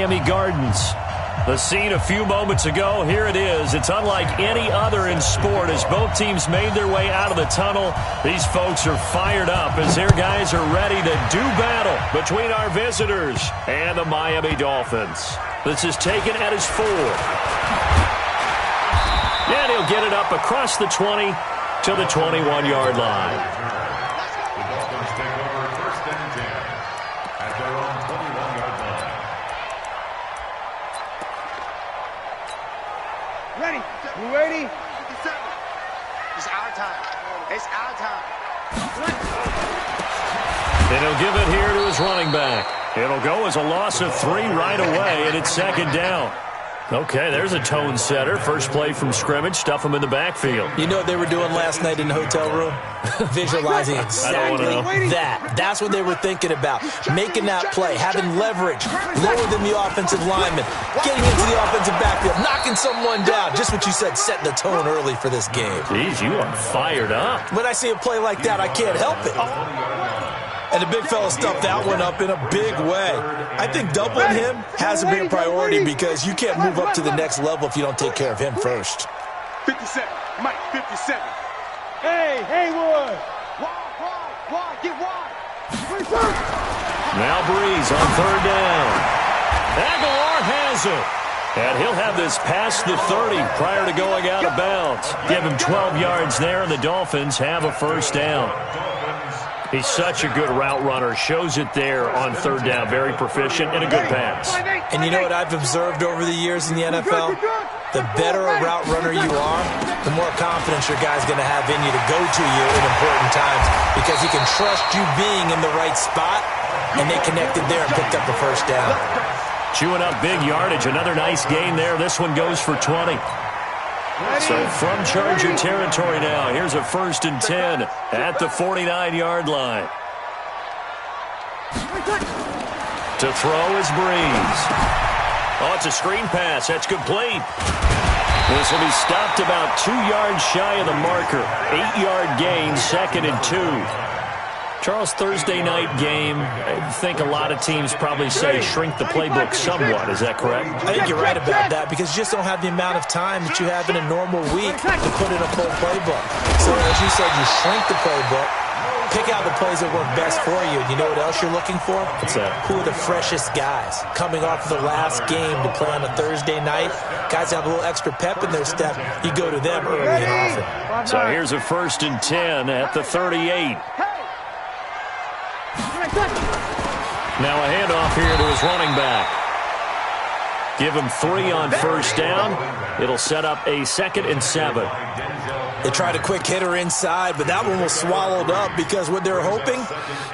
Miami Gardens. The scene a few moments ago, here it is. It's unlike any other in sport. As both teams made their way out of the tunnel, these folks are fired up as their guys are ready to do battle between our visitors and the Miami Dolphins. This is taken at his 4. And he'll get it up across the 20 to the 21-yard line. The Dolphins take over 1st and 10 at their own 21-yard line. Ready? You ready? 57. It's our time. It's our time. And he'll give it here to his running back. It'll go as a loss of 3 right away, and it's 2nd down. Okay, there's a tone setter. First play from scrimmage, stuff him in the backfield. You know what they were doing last night in the hotel room? Visualizing exactly that. That's what they were thinking about. Making that play, having leverage, lower than the offensive lineman, getting into the offensive backfield, knocking someone down. Just what you said, setting the tone early for this game. Jeez, you are fired up. When I see a play like that, I can't help it. And the big fella stuffed that one up in a big way. I think doubling him has to be a priority because you can't move up to the next level if you don't take care of him first. 57. Mike, 57. Hey, Haywood. Wide, get wide. Now Breeze on 3rd down. Aguilar has it. And he'll have this past the 30 prior to going out of bounds. Give him 12 yards there, and the Dolphins have a 1st down. He's such a good route runner. Shows it there on 3rd down. Very proficient and a good pass. And you know what I've observed over the years in the NFL? The better a route runner you are, the more confidence your guy's going to have in you to go to you in important times because he can trust you being in the right spot, and they connected there and picked up the 1st down. Chewing up big yardage. Another nice gain there. This one goes for 20. So from Charger territory now, here's a 1st and 10 at the 49-yard line. To throw is Breeze. Oh, it's a screen pass. That's complete. This will be stopped about 2 yards shy of the marker. 8-yard gain, 2nd and 2. Charles, Thursday night game, I think a lot of teams probably say shrink the playbook somewhat. Is that correct? I think you're right about that because you just don't have the amount of time that you have in a normal week to put in a full playbook. So as you said, you shrink the playbook, pick out the plays that work best for you. And you know what else you're looking for? What's that? Who are the freshest guys coming off of the last game to play on a Thursday night? Guys have a little extra pep in their step. You go to them early and often. So here's a 1st and 10 at the 38. Now a handoff here to his running back. Give him 3 on 1st down. It'll set up a 2nd and 7. They tried a quick hitter inside, but that one was swallowed up because what they're hoping,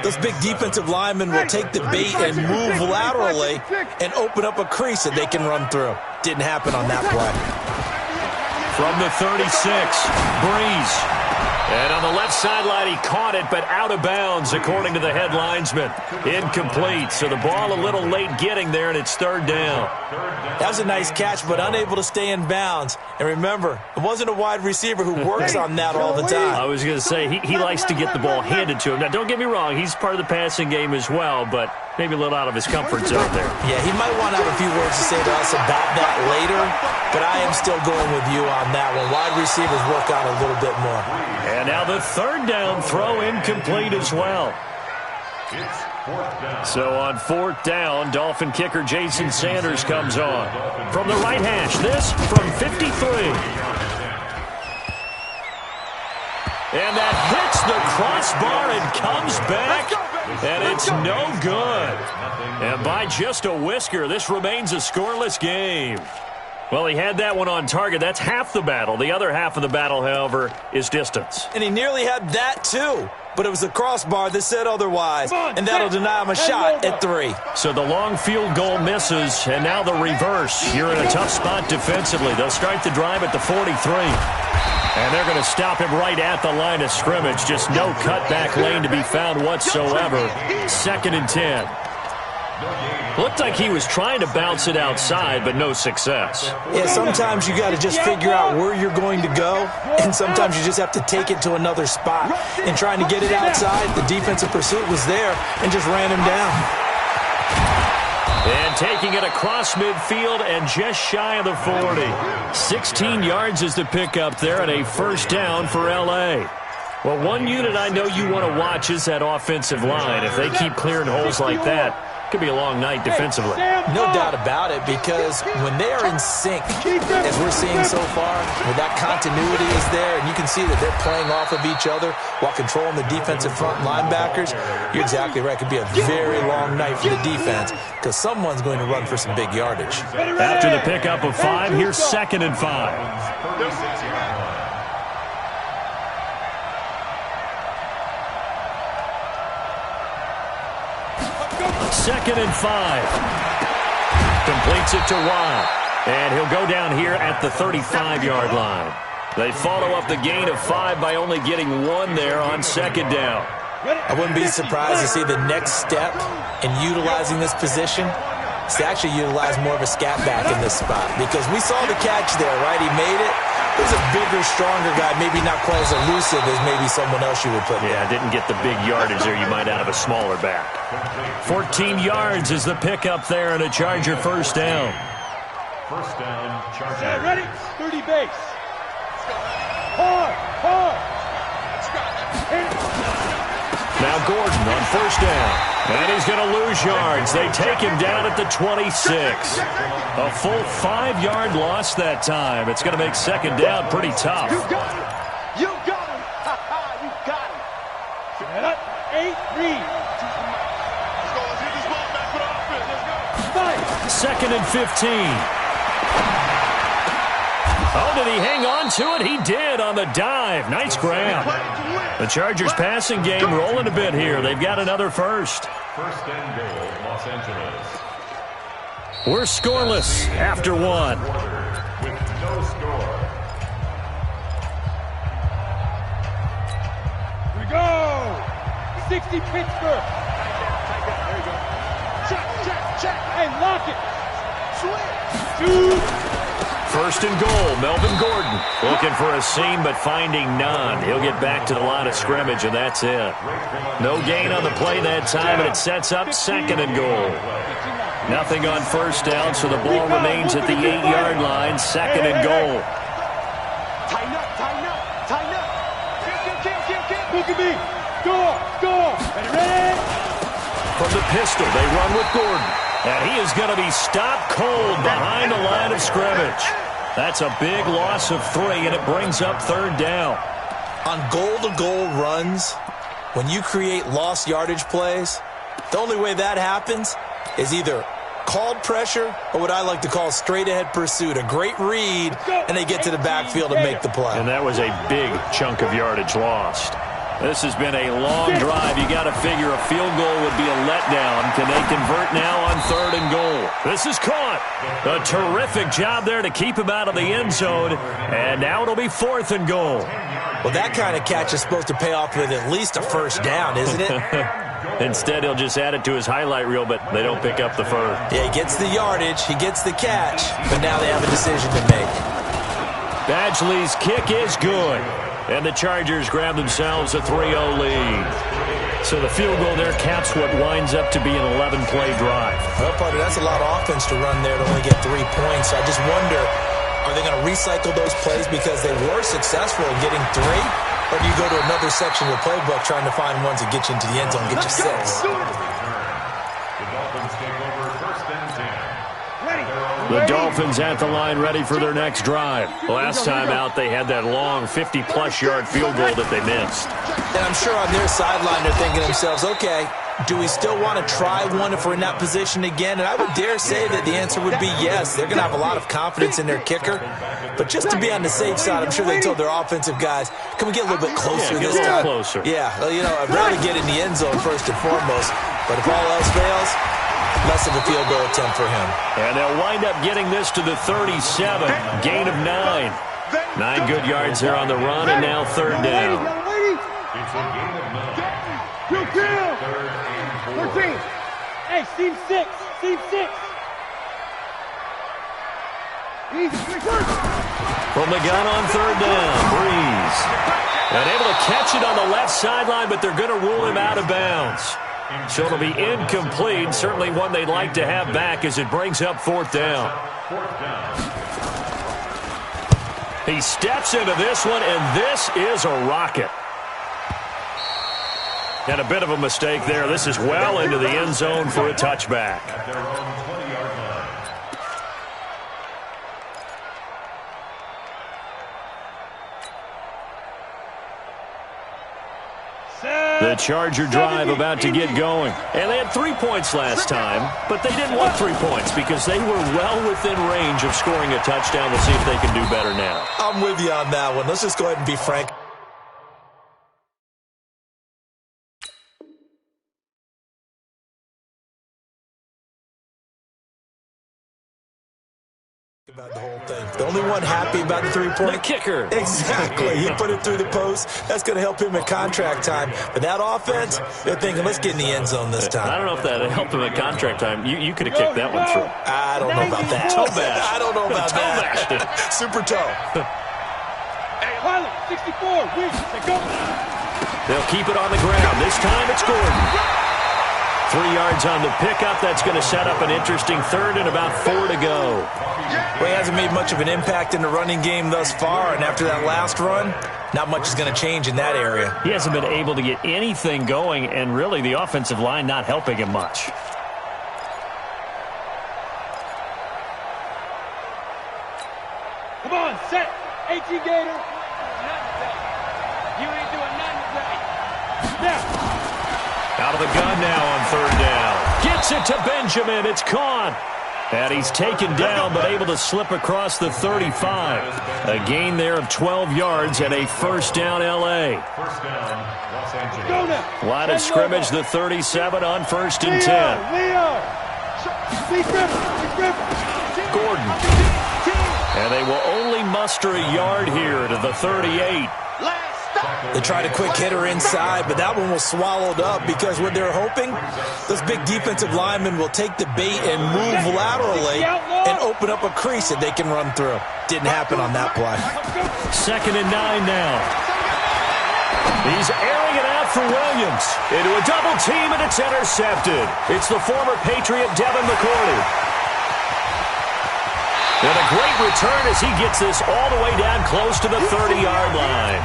those big defensive linemen will take the bait and move laterally and open up a crease that they can run through. Didn't happen on that play. From the 36, Breeze. And on the left sideline, he caught it, but out of bounds, according to the head linesman. Incomplete, so the ball a little late getting there, and it's 3rd down. That was a nice catch, but unable to stay in bounds. And remember, it wasn't a wide receiver who works on that all the time. I was going to say, he likes to get the ball handed to him. Now, don't get me wrong, he's part of the passing game as well, but maybe a little out of his comfort zone there. Yeah, he might want to have a few words to say to us about that later, but I am still going with you on that one. Wide receivers work on a little bit more. And now the 3rd down throw incomplete as well. So on 4th down, Dolphin kicker Jason Sanders comes on. From the right hash, this from 53. And that hits the crossbar and comes back, and it's no good. And by just a whisker, this remains a scoreless game. Well, he had that one on target. That's half the battle. The other half of the battle, however, is distance. And he nearly had that, too. But it was the crossbar that said otherwise, and that'll deny him a shot at 3. So the long field goal misses, and now the reverse. You're in a tough spot defensively. They'll start the drive at the 43. And they're going to stop him right at the line of scrimmage. Just no cutback lane to be found whatsoever. 2nd and 10. Looked like he was trying to bounce it outside, but no success. Yeah, sometimes you got to just figure out where you're going to go, and sometimes you just have to take it to another spot. And trying to get it outside, the defensive pursuit was there and just ran him down. And taking it across midfield and just shy of the 40. 16 yards is the pickup there and a first down for L.A. Well, one unit I know you want to watch is that offensive line. If they keep clearing holes like that, it could be a long night defensively. No doubt about it, because when they are in sync, as we're seeing so far, where that continuity is there, and you can see that they're playing off of each other while controlling the defensive front linebackers, you're exactly right. It could be a very long night for the defense because someone's going to run for some big yardage. After the pickup of 5, here's 2nd and 5. 36-yard line. Second and 5. Completes it to Wild. And he'll go down here at the 35-yard line. They follow up the gain of 5 by only getting 1 there on 2nd down. I wouldn't be surprised to see the next step in utilizing this position is to actually utilize more of a scat back in this spot, because we saw the catch there, right? He made it. It was a bigger, stronger guy, maybe not quite as elusive as maybe someone else you would put there. Yeah, didn't get the big yardage there you might out of a smaller back. 14 yards is the pickup there and a Charger first down. First down, Chargers. Yeah, ready? 30 base. Hard, hard. Now Gordon on first down. And he's going to lose yards. They take him down at the 26. A full 5-yard loss that time. It's going to make 2nd down pretty tough. You got him. You got him. You got him. Set up. 8, read. Let's get this ball back for the offense. Let's go. 2nd and 15. Oh, did he hang on to it? He did on the dive. Nice grab. The Chargers passing game rolling a bit here. They've got another first. First and goal, Los Angeles. We're scoreless after 1. With no score. Here we go. 60 Pittsburgh. There you go. Check. Hey, lock it. Switch. 2. First and goal, Melvin Gordon. Looking for a seam, but finding none. He'll get back to the line of scrimmage, and that's it. No gain on the play that time, and it sets up 2nd and goal. Nothing on first down, so the ball remains at the 8-yard line, 2nd and goal. Tighten up. Kick. Look at me. Score. Ready? From the pistol, they run with Gordon. And he is going to be stopped cold behind the line of scrimmage. That's a big loss of 3, and it brings up 3rd down. On goal-to-goal runs, when you create lost yardage plays, the only way that happens is either called pressure or what I like to call straight-ahead pursuit. A great read, and they get to the backfield and make the play. And that was a big chunk of yardage lost. This has been a long drive. You got to figure a field goal would be a letdown. Can they convert now on 3rd and goal? This is caught. A terrific job there to keep him out of the end zone. And now it'll be 4th and goal. Well, that kind of catch is supposed to pay off with at least a first down, isn't it? Instead, he'll just add it to his highlight reel, but they don't pick up the first. Yeah, he gets the yardage, he gets the catch, but now they have a decision to make. Badgley's kick is good. And the Chargers grab themselves a 3-0 lead. So the field goal there caps what winds up to be an 11-play drive. Well, partner, that's a lot of offense to run there to only get 3 points. I just wonder, are they going to recycle those plays because they were successful in getting 3? Or do you go to another section of the playbook trying to find ones that get you into the end zone and get you 6? The Dolphins take over first and 10. The Dolphins at the line ready for their next drive. Last time out, they had that long 50-plus yard field goal that they missed. And I'm sure on their sideline they're thinking to themselves, okay, do we still want to try one if we're in that position again? And I would dare say that the answer would be yes. They're going to have a lot of confidence in their kicker. But just to be on the safe side, I'm sure they told their offensive guys, can we get a little bit closer this time? Closer. Yeah, well, you know, I'd rather get in the end zone first and foremost. But if all else fails, less of a field goal attempt for him. And they'll wind up getting this to the 37. Gain of 9. 9 good yards there on the run, and now 3rd down. It's a gain of 9. You kill. 14. Hey, seam 6. From the gun on 3rd down, Breeze. And able to catch it on the left sideline, but they're going to rule him out of bounds. So it'll be incomplete. Certainly one they'd like to have back as it brings up 4th down. He steps into this one, and this is a rocket. And a bit of a mistake there. This is well into the end zone for a touchback. At their own 20-yard line. The Charger drive about to get going. And they had 3 points last time, but they didn't want 3 points because they were well within range of scoring a touchdown. We'll see if they can do better now. I'm with you on that one. Let's just go ahead and be frank about the whole thing. The only one happy about the 3-point. The kicker. Exactly. He put it through the post. That's going to help him in contract time. But that offense, they're thinking, let's get in the end zone this time. I don't know if that helped him in contract time. You could have kicked that one through. I don't know about that. Toe bash. I don't know about that. Toe Super toe. Hey, Pilot, 64, weak, they go. They'll keep it on the ground. This time it's Gordon. 3 yards on the pickup. That's going to set up an interesting 3rd and about 4 to go. Well, he hasn't made much of an impact in the running game thus far, and after that last run, not much is going to change in that area. He hasn't been able to get anything going, and really the offensive line not helping him much. Come on, set. 18 Gator. You ain't doing nothing today. Now. Out of the gun now on 3rd down. Gets it to Benjamin. It's caught. And he's taken down but able to slip across the 35. A gain there of 12 yards and a 1st down L.A. First down, Los Angeles. Line of scrimmage, the 37 on 1st and 10. Gordon. And they will only muster a yard here to the 38. They tried a quick hitter inside, but that one was swallowed up because what they're hoping, those big defensive linemen will take the bait and move laterally and open up a crease that they can run through. Didn't happen on that play. 2nd and 9 now. He's airing it out for Williams. Into a double team, and it's intercepted. It's the former Patriot Devin McCourty. And a great return as he gets this all the way down close to the 30-yard line.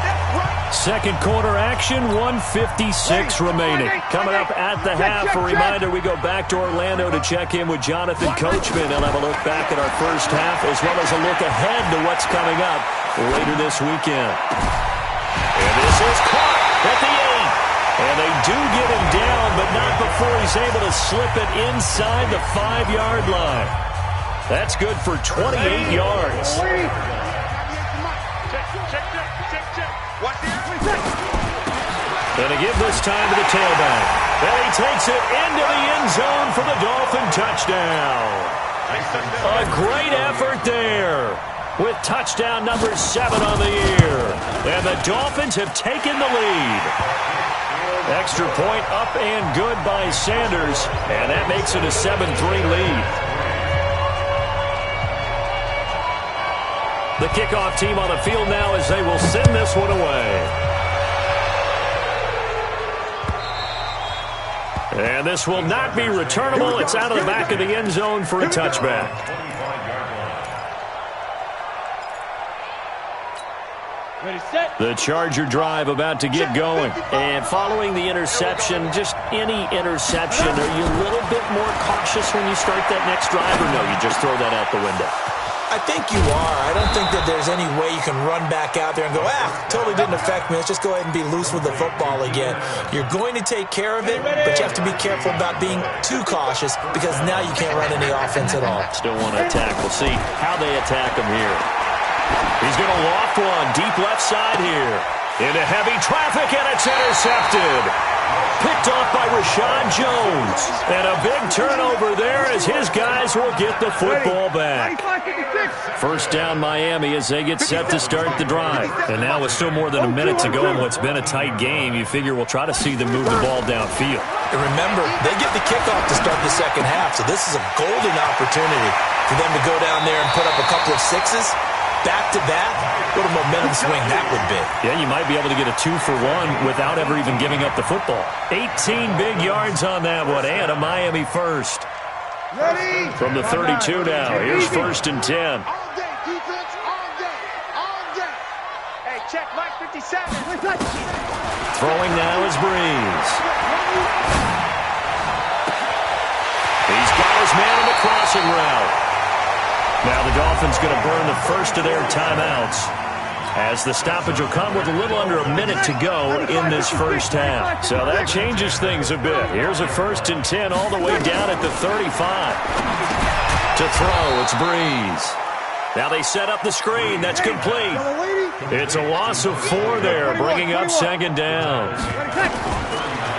2nd quarter action, 1:56 remaining. Coming up at the half, a reminder, we go back to Orlando to check in with Jonathan Coachman. He'll have a look back at our first half as well as a look ahead to what's coming up later this weekend. And this is caught at the 8. And they do get him down, but not before he's able to slip it inside the 5-yard line. That's good for 28 yards. And a give this time to the tailback. And he takes it into the end zone for the Dolphin touchdown. A great effort there with touchdown number 7 on the year. And the Dolphins have taken the lead. Extra point up and good by Sanders. And that makes it a 7-3 lead. The kickoff team on the field now as they will send this one away. And this will not be returnable. It's out of the back of the end zone for a touchback. The Charger drive about to get going. And following the interception, just any interception, are you a little bit more cautious when you start that next drive, or no, you just throw that out the window? I think you are. I don't think that there's any way you can run back out there and go, totally didn't affect me. Let's just go ahead and be loose with the football again. You're going to take care of it, but you have to be careful about being too cautious because now you can't run any offense at all. Still want to attack. We'll see how they attack him here. He's going to loft one deep left side here. Into heavy traffic, and it's intercepted. Picked off by Rashad Jones. And a big turnover there as his guys will get the football back. First down Miami as they get set to start the drive. And now with still more than a minute to go in what's been a tight game, you figure we'll try to see them move the ball downfield. And remember, they get the kickoff to start the second half, so this is a golden opportunity for them to go down there and put up a couple of sixes back-to-back, what a momentum swing that would be. Yeah, you might be able to get a 2-for-1 without ever even giving up the football. 18 big yards on that one, and a Miami first. Ready? From the 32 now, here's 1st and 10. All day, defense, all day, all day. Hey, check Mike 57. Throwing now is Breeze. He's got his man in the crossing route. Now the Dolphins going to burn the first of their timeouts, as the stoppage will come with a little under a minute to go in this first half. So that changes things a bit. Here's a 1st and 10 all the way down at the 35. To throw, it's Breeze. Now they set up the screen. That's complete. It's a loss of 4 there, bringing up 2nd down.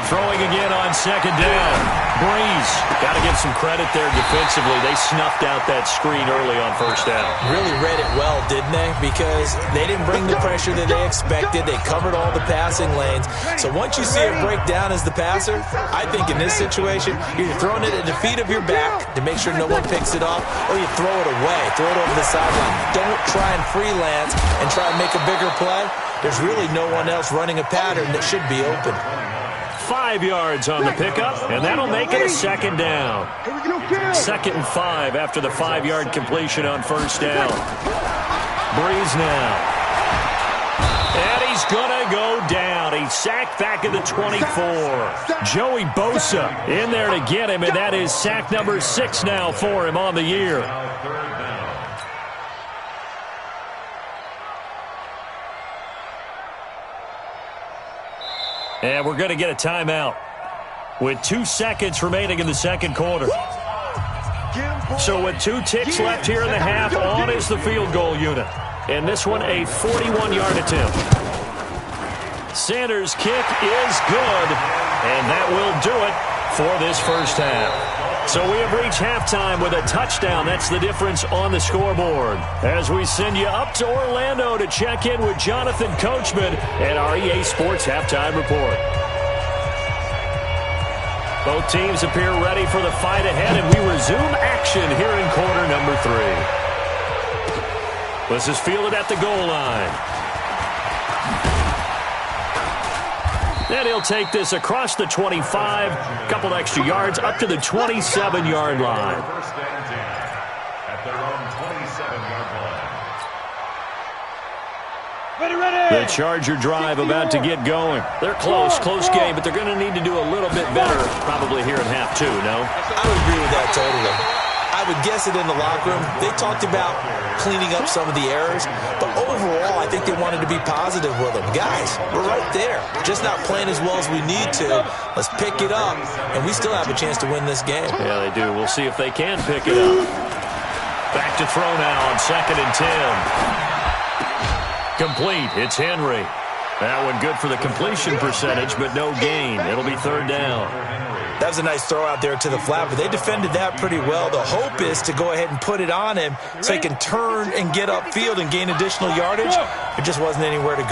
Throwing again on 2nd down. Breeze, got to give some credit there defensively. They snuffed out that screen early on 1st down. Really read it well, didn't they? Because they didn't bring the pressure that they expected. They covered all the passing lanes. So once you see it break down as the passer, I think in this situation, you're throwing it at the feet of your back to make sure no one picks it off, or you throw it away, throw it over the sideline. Don't try and freelance and try and make a bigger play. There's really no one else running a pattern that should be open. 5 yards on the pickup, and that'll make it a 2nd down. 2nd and 5 after the 5-yard completion on 1st down. Breeze now. And he's going to go down. He's sacked back at the 24. Joey Bosa in there to get him, and that is sack number 6 now for him on the year. And we're going to get a timeout with 2 seconds remaining in the 2nd quarter. So with 2 ticks left here in the half, on is the field goal unit. And this one, a 41-yard attempt. Sanders' kick is good, and that will do it for this first half. So we have reached halftime with a touchdown. That's the difference on the scoreboard. As we send you up to Orlando to check in with Jonathan Coachman and our EA Sports Halftime Report. Both teams appear ready for the fight ahead, and we resume action here in quarter number 3. This is fielded at the goal line. And he'll take this across the 25, a couple extra yards, up to the 27-yard line. 1st and 10 at their own 27-yard line. Ready. The Charger drive about to get going. They're close game, but they're going to need to do a little bit better probably here in half 2, no? I would agree with that totally. I would guess it in the locker room. They talked about cleaning up some of the errors, but overall, I think they wanted to be positive with them. Guys, we're right there. Just not playing as well as we need to. Let's pick it up, and we still have a chance to win this game. Yeah, they do. We'll see if they can pick it up. Back to throw now on 2nd and 10. Complete. It's Henry. That one good for the completion percentage, but no gain. It'll be 3rd down. That was a nice throw out there to the flat, but they defended that pretty well. The hope is to go ahead and put it on him so he can turn and get upfield and gain additional yardage. There just wasn't anywhere to go.